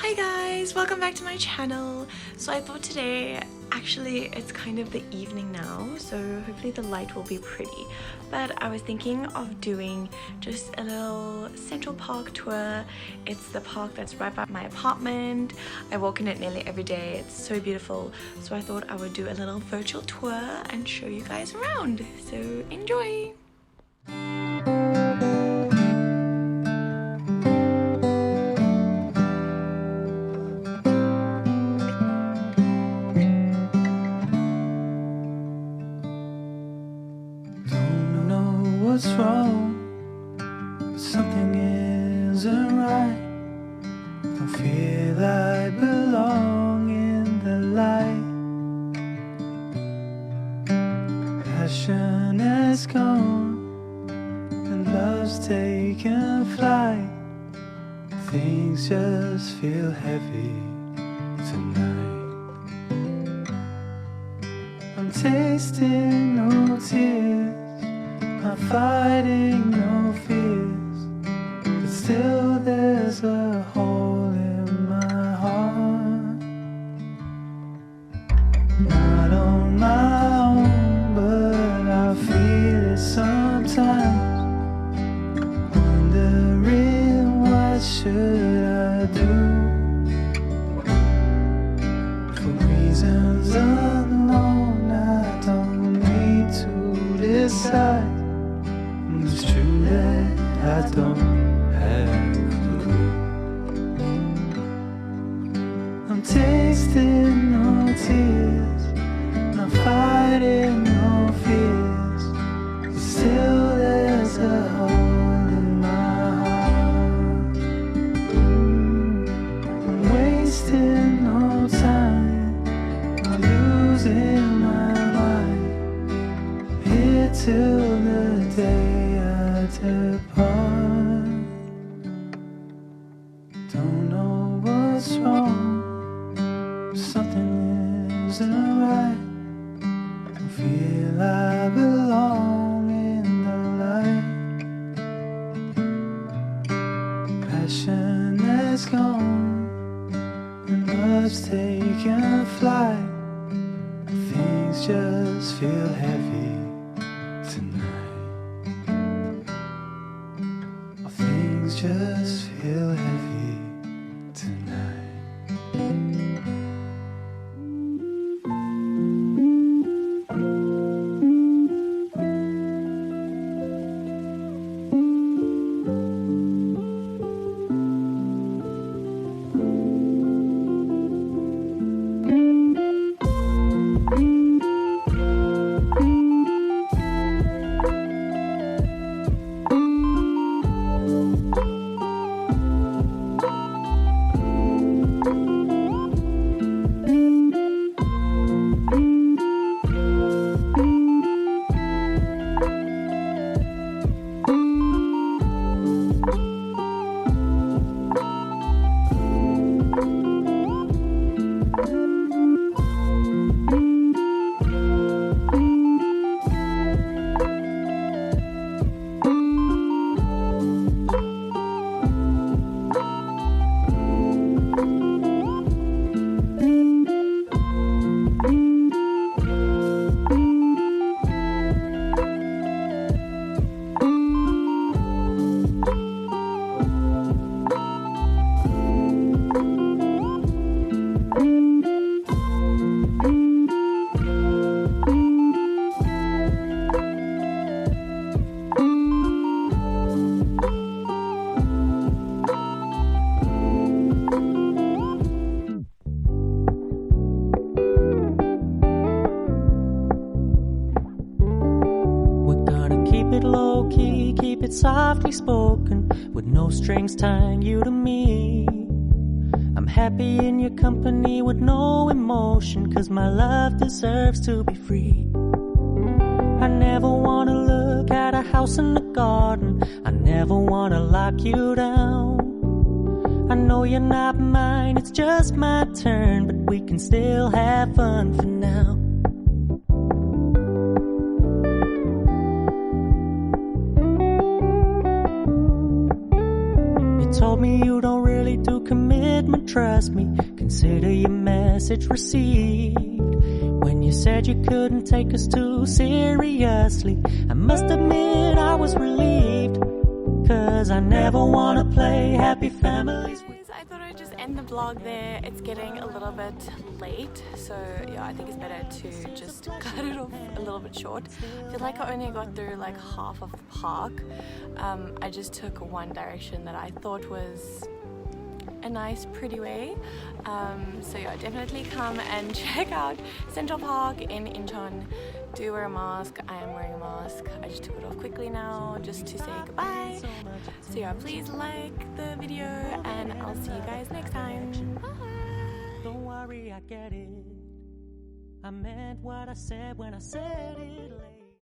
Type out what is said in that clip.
Hi guys, welcome back to my channel. So I thought today, actually it's kind of the evening now, so hopefully the light will be pretty, but I was thinking of doing just a little Central Park tour. It's the park that's right by my apartment. I walk in it nearly every day. It's so beautiful, so I thought I would do a little virtual tour and show you guys around. So enjoy! What's wrong? Something isn't right. Don't feel I belong in the light. Passion has gone and love's taken flight. Things just feel heavy tonight. I'm tasting no tears, I'm fighting no fears, but still there's a hole in my heart. Not on my own, but I feel it sometimes. Wondering what should I do? For reasons unknown, I don't need to decide. It's true that I don't have a clue. I'm tasting no tears, I'm fighting no fears, but still there's a hole in my heart. I'm wasting no time, I'm losing my mind, here till the day depart. Don't know what's wrong, something isn't right. Don't feel I belong in the light. Passion has gone and love's taken flight. Things just feel heavy tonight. Things just feel heavy tonight. Low-key, keep it softly spoken, with no strings tying you to me. I'm happy in your company with no emotion, 'cause my love deserves to be free. I never wanna look at a house in the garden, I never wanna lock you down. I know you're not mine, it's just my turn, but we can still have fun for now. Told me you don't really do commitment moment, trust me. Consider your message received. When you said you couldn't take us too seriously, I must admit I was relieved, 'cause I never wanna play happy families. I thought I'd just end the vlog there. It's getting a little bit late, so yeah, I think it's better to just cut it off a little bit short. I feel like I only got through like half of the park. I just took one direction that I thought was a nice pretty way, so yeah, definitely come and check out Central Park in Incheon. Do wear a mask. I am wearing a mask. I just took it off quickly now just to say goodbye. So yeah, please like the video and I'll see you guys next time. Bye. Don't worry, I get it. I meant what I said when I said it.